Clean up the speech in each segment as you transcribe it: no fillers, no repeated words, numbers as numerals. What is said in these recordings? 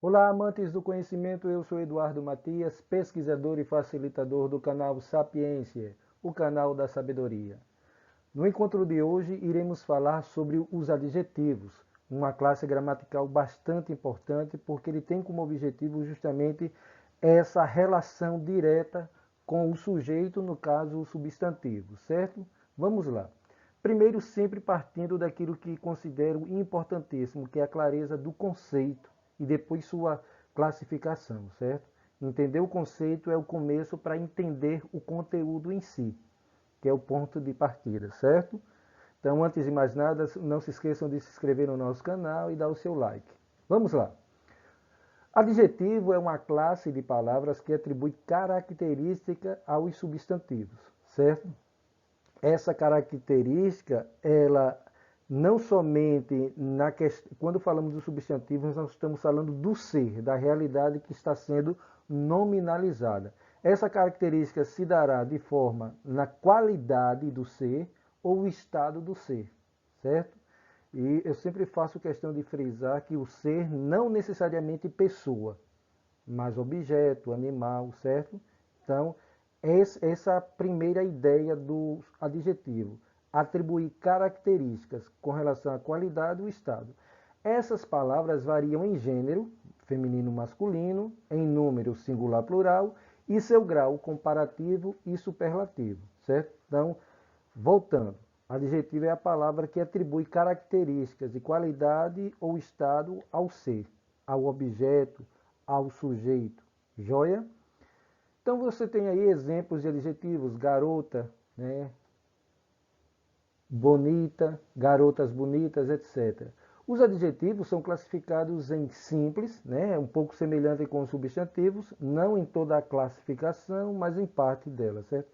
Olá, amantes do conhecimento, eu sou Eduardo Matias, pesquisador e facilitador do canal Sapiência, o canal da sabedoria. No encontro de hoje, iremos falar sobre os adjetivos, uma classe gramatical bastante importante porque ele tem como objetivo justamente essa relação direta com o sujeito, no caso o substantivo, certo? Vamos lá. Primeiro, sempre partindo daquilo que considero importantíssimo, que é a clareza do conceito e depois sua classificação, certo? Entender o conceito é o começo para entender o conteúdo em si, que é o ponto de partida, certo? Então, antes de mais nada, não se esqueçam de se inscrever no nosso canal e dar o seu like. Vamos lá. Adjetivo é uma classe de palavras que atribui característica aos substantivos, certo? Essa característica, ela não somente quando falamos dos substantivos, nós estamos falando do ser, da realidade que está sendo nominalizada. Essa característica se dará de forma na qualidade do ser ou estado do ser, certo? E eu sempre faço questão de frisar que o ser não necessariamente pessoa, mas objeto, animal, certo? Então, essa é a primeira ideia do adjetivo, atribuir características com relação à qualidade e o estado. Essas palavras variam em gênero, feminino, masculino, em número singular, plural, e seu grau comparativo e superlativo, certo? Então, voltando, adjetivo é a palavra que atribui características de qualidade ou estado ao ser, ao objeto, ao sujeito. Joia? Então você tem aí exemplos de adjetivos: garota, né? Bonita, garotas bonitas, etc. Os adjetivos são classificados em simples, né? Um pouco semelhante com os substantivos, não em toda a classificação, mas em parte dela, certo?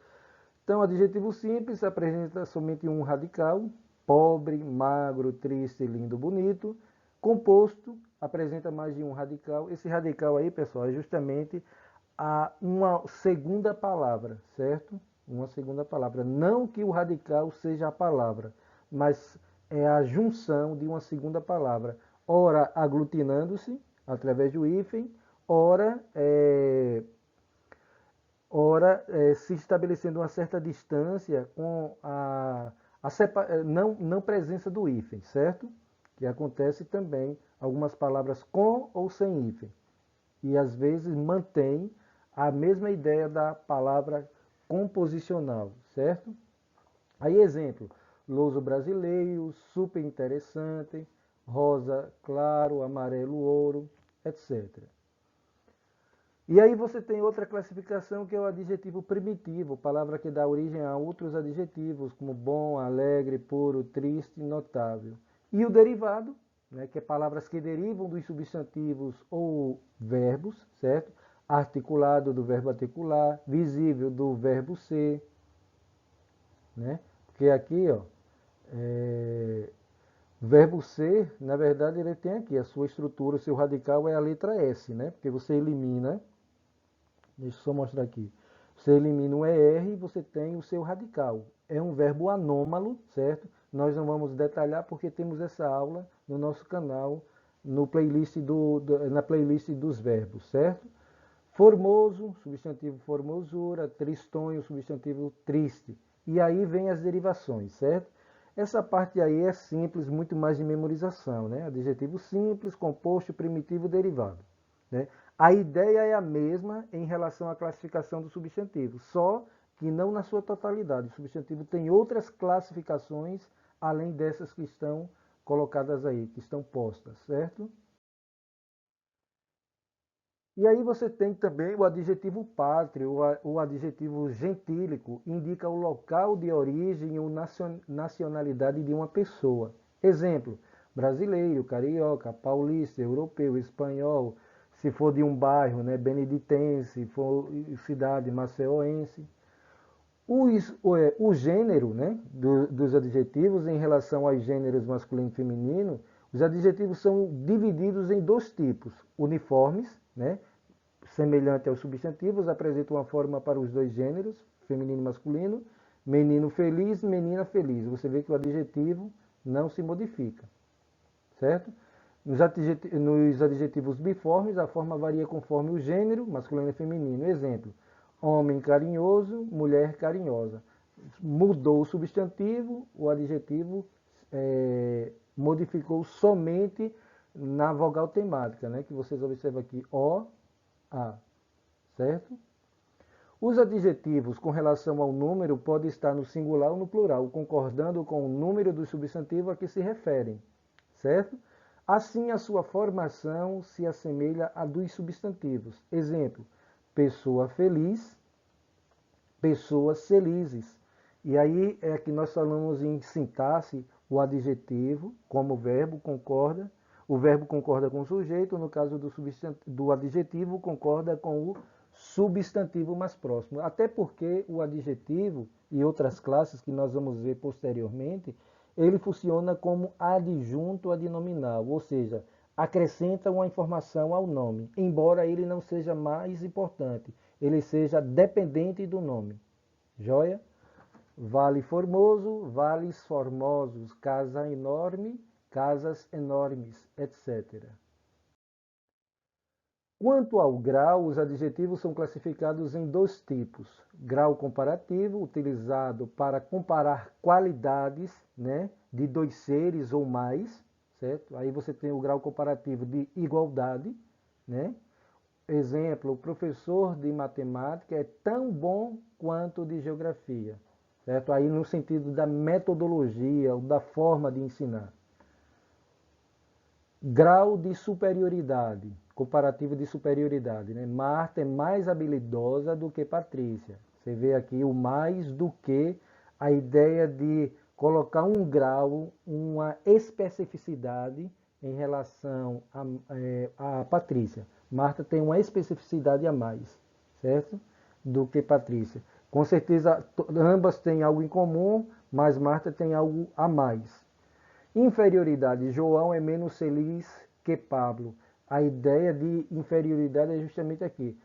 Então, adjetivo simples apresenta somente um radical: pobre, magro, triste, lindo, bonito. Composto apresenta mais de um radical. Esse radical aí, pessoal, é justamente uma segunda palavra, certo? Uma segunda palavra. Não que o radical seja a palavra, mas é a junção de uma segunda palavra. Ora aglutinando-se através do hífen, ora se estabelecendo uma certa distância com não presença do hífen, certo? Que acontece também algumas palavras com ou sem hífen. E às vezes mantém a mesma ideia da palavra composicional, certo? Aí exemplo: louso brasileiro, super interessante, rosa claro, amarelo ouro, etc. E aí você tem outra classificação que é o adjetivo primitivo, palavra que dá origem a outros adjetivos, como bom, alegre, puro, triste, notável. E o derivado, né, que é palavras que derivam dos substantivos ou verbos, certo? Articulado do verbo articular, visível do verbo ser, né? Porque aqui, ó, verbo ser, na verdade, ele tem aqui a sua estrutura, o seu radical é a letra S, né? Porque você elimina. Deixa eu só mostrar aqui. Você elimina o ER e você tem o seu radical. É um verbo anômalo, certo? Nós não vamos detalhar porque temos essa aula no nosso canal, no na playlist dos verbos, certo? Formoso, substantivo formosura, tristonho, substantivo triste. E aí vem as derivações, certo? Essa parte aí é simples, muito mais de memorização, né? Adjetivo simples, composto, primitivo, derivado. Né? A ideia é a mesma em relação à classificação do substantivo, só que não na sua totalidade. O substantivo tem outras classificações além dessas que estão colocadas aí, que estão postas, certo? E aí você tem também o adjetivo pátrio, o adjetivo gentílico, indica o local de origem ou nacionalidade de uma pessoa. Exemplo: brasileiro, carioca, paulista, europeu, espanhol, se for de um bairro, né, beneditense, se for cidade maceoense. O gênero, né, dos adjetivos em relação aos gêneros masculino e feminino, os adjetivos são divididos em dois tipos: uniformes, né, semelhante aos substantivos, apresenta uma forma para os dois gêneros, feminino e masculino: menino feliz, menina feliz. Você vê que o adjetivo não se modifica, certo? Nos adjetivos biformes, a forma varia conforme o gênero, masculino e feminino. Exemplo, homem carinhoso, mulher carinhosa. Mudou o substantivo, o adjetivo modificou somente na vogal temática, né? Que vocês observam aqui, O, A, certo? Os adjetivos com relação ao número podem estar no singular ou no plural, concordando com o número do substantivo a que se referem, certo? Assim, a sua formação se assemelha à dos substantivos. Exemplo, pessoa feliz, pessoas felizes. E aí é que nós falamos em sintaxe, o adjetivo, como o verbo concorda com o sujeito, no caso do adjetivo, concorda com o substantivo mais próximo. Até porque o adjetivo e outras classes que nós vamos ver posteriormente, ele funciona como adjunto adnominal, ou seja, acrescenta uma informação ao nome, embora ele não seja mais importante, ele seja dependente do nome. Joia? Vale formoso, vales formosos, casa enorme, casas enormes, etc. Quanto ao grau, os adjetivos são classificados em dois tipos. Grau comparativo, utilizado para comparar qualidades, né, de dois seres ou mais, certo? Aí você tem o grau comparativo de igualdade, né? Exemplo, o professor de matemática é tão bom quanto de geografia, certo? Aí no sentido da metodologia, ou da forma de ensinar. Grau de superioridade, comparativo de superioridade, né? Marta é mais habilidosa do que Patrícia. Você vê aqui o mais do que, a ideia de colocar um grau, uma especificidade em relação a Patrícia. Marta tem uma especificidade a mais, certo? Do que Patrícia. Com certeza, ambas têm algo em comum, mas Marta tem algo a mais. Inferioridade. João é menos feliz que Pablo. A ideia de inferioridade é justamente aqui.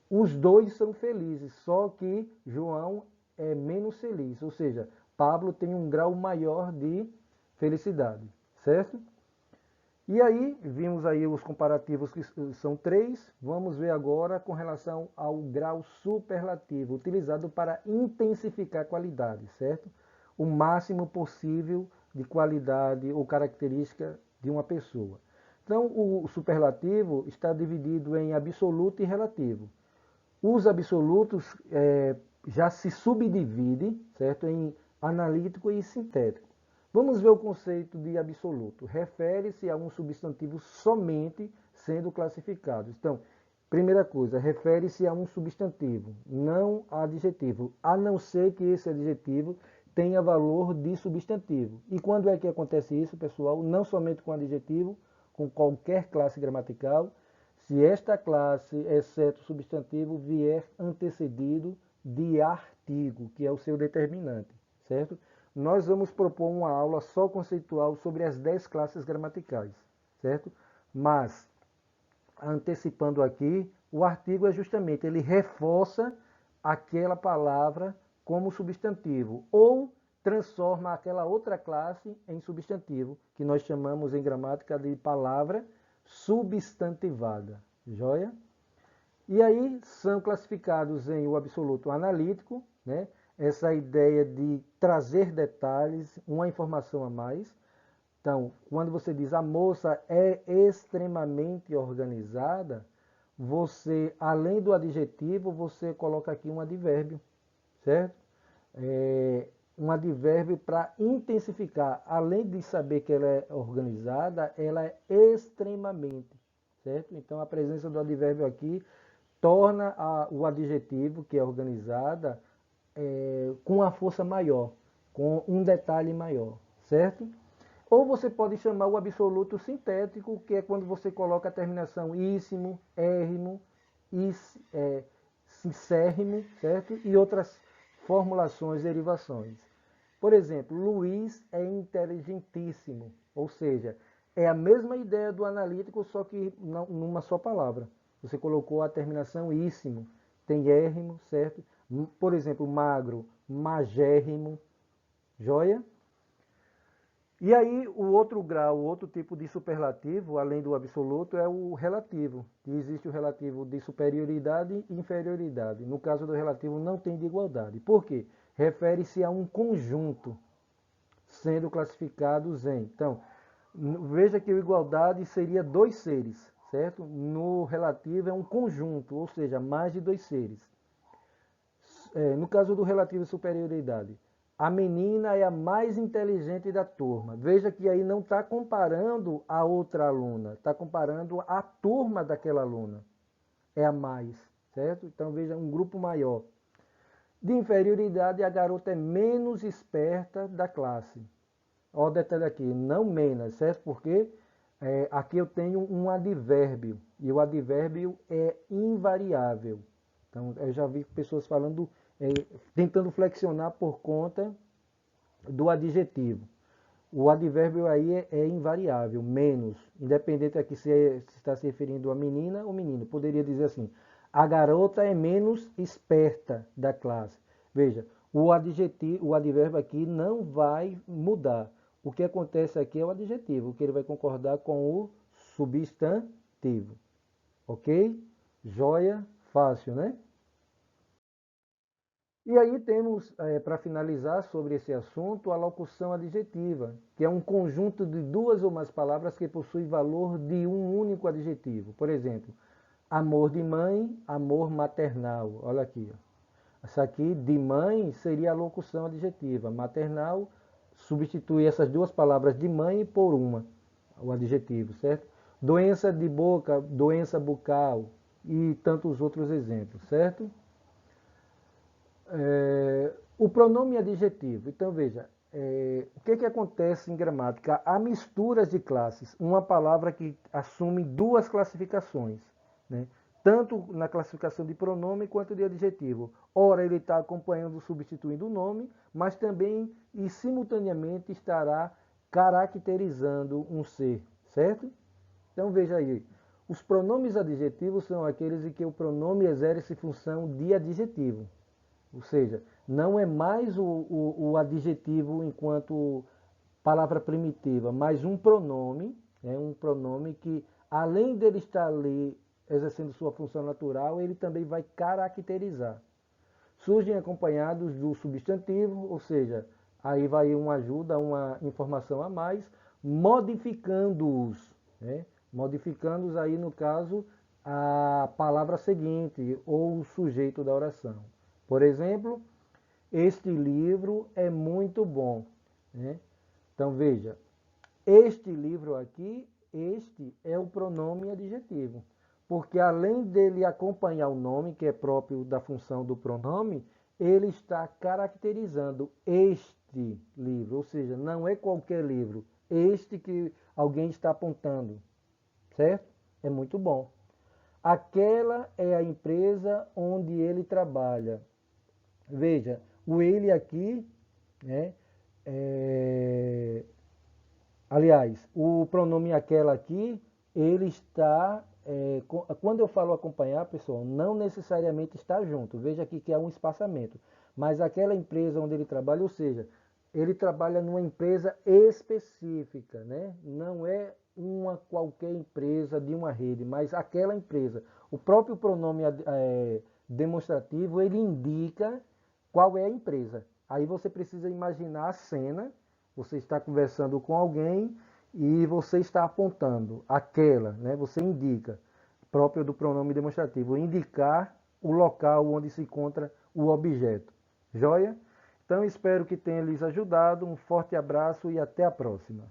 Os dois são felizes, só que João é menos feliz. Ou seja, Pablo tem um grau maior de felicidade, certo? E aí, vimos aí os comparativos que são 3. Vamos ver agora com relação ao grau superlativo, utilizado para intensificar a qualidade, certo? O máximo possível de qualidade ou característica de uma pessoa. Então, o superlativo está dividido em absoluto e relativo. Os absolutos já se subdividem, certo, em analítico e sintético. Vamos ver o conceito de absoluto. Refere-se a um substantivo somente sendo classificado. Então, primeira coisa, refere-se a um substantivo, não a adjetivo, a não ser que esse adjetivo tenha valor de substantivo. E quando é que acontece isso, pessoal? Não somente com adjetivo, com qualquer classe gramatical, se esta classe, exceto o substantivo, vier antecedido de artigo, que é o seu determinante, certo? Nós vamos propor uma aula só conceitual sobre as 10 classes gramaticais, certo? Mas, antecipando aqui, o artigo é justamente, ele reforça aquela palavra como substantivo, ou transforma aquela outra classe em substantivo, que nós chamamos em gramática de palavra substantivada. Joia? E aí são classificados em o absoluto analítico, né? Essa ideia de trazer detalhes, uma informação a mais. Então, quando você diz a moça é extremamente organizada, você, além do adjetivo, você coloca aqui um advérbio, certo? Um advérbio para intensificar. Além de saber que ela é organizada, ela é extremamente, certo? Então, a presença do advérbio aqui torna o adjetivo, que é organizada, com uma força maior, com um detalhe maior, certo? Ou você pode chamar o absoluto sintético, que é quando você coloca a terminação íssimo, érrimo, sincérrimo, certo? E outras formulações, derivações. Por exemplo, Luiz é inteligentíssimo, ou seja, é a mesma ideia do analítico, só que numa só palavra. Você colocou a terminação íssimo, tem érrimo, certo? Por exemplo, magro, magérrimo, joia? E aí, o outro grau, o outro tipo de superlativo, além do absoluto, é o relativo. Que existe o relativo de superioridade e inferioridade. No caso do relativo, não tem de igualdade. Por quê? Refere-se a um conjunto sendo classificados em. Então, veja que a igualdade seria dois seres, certo? No relativo é um conjunto, ou seja, mais de dois seres. No caso do relativo à superioridade, a menina é a mais inteligente da turma. Veja que aí não está comparando a outra aluna, está comparando a turma daquela aluna. É a mais, certo? Então veja, um grupo maior. De inferioridade, a garota é menos esperta da classe. Olha o detalhe aqui, não menos, certo? Porque aqui eu tenho um advérbio, e o advérbio é invariável. Então, eu já vi pessoas falando, tentando flexionar por conta do adjetivo. O advérbio aí é invariável, menos, independente aqui se está se referindo a menina ou menino. Poderia dizer assim, a garota é menos esperta da classe. Veja, o advérbio aqui não vai mudar. O que acontece aqui é o adjetivo, que ele vai concordar com o substantivo. Ok? Joia? Fácil, né? E aí temos, para finalizar sobre esse assunto, a locução adjetiva, que é um conjunto de duas ou mais palavras que possui valor de um único adjetivo. Por exemplo, amor de mãe, amor maternal. Olha aqui. Essa aqui, de mãe, seria a locução adjetiva. Maternal substitui essas duas palavras de mãe por uma, o adjetivo, certo? Doença de boca, doença bucal e tantos outros exemplos, certo? O pronome adjetivo. Então, veja, o que acontece em gramática? Há misturas de classes. Uma palavra que assume duas classificações, né? Tanto na classificação de pronome quanto de adjetivo. Ora, ele está acompanhando, substituindo o nome, mas também e simultaneamente estará caracterizando um ser, certo? Então, veja aí. Os pronomes adjetivos são aqueles em que o pronome exerce função de adjetivo. Ou seja, não é mais o adjetivo enquanto palavra primitiva, mas um pronome, um pronome que, além dele estar ali exercendo sua função natural, ele também vai caracterizar. Surgem acompanhados do substantivo, ou seja, aí vai uma ajuda, uma informação a mais, modificando-os, né? Modificando-os aí, no caso, a palavra seguinte ou o sujeito da oração. Por exemplo, este livro é muito bom, né? Então veja, este livro aqui, este é o pronome adjetivo, porque além dele acompanhar o nome, que é próprio da função do pronome, ele está caracterizando este livro, ou seja, não é qualquer livro, este que alguém está apontando, certo? É muito bom. Aquela é a empresa onde ele trabalha. Veja, o ele aqui, né? Aliás, o pronome aquela aqui, ele está. Quando eu falo acompanhar, pessoal, não necessariamente está junto. Veja aqui que há um espaçamento. Mas aquela empresa onde ele trabalha, ou seja, ele trabalha numa empresa específica, né? Não é uma qualquer empresa de uma rede, mas aquela empresa. O próprio pronome demonstrativo, ele indica qual é a empresa. Aí você precisa imaginar a cena, você está conversando com alguém e você está apontando aquela, né? Você indica, próprio do pronome demonstrativo, indicar o local onde se encontra o objeto. Joia? Então espero que tenha lhes ajudado. Um forte abraço e até a próxima.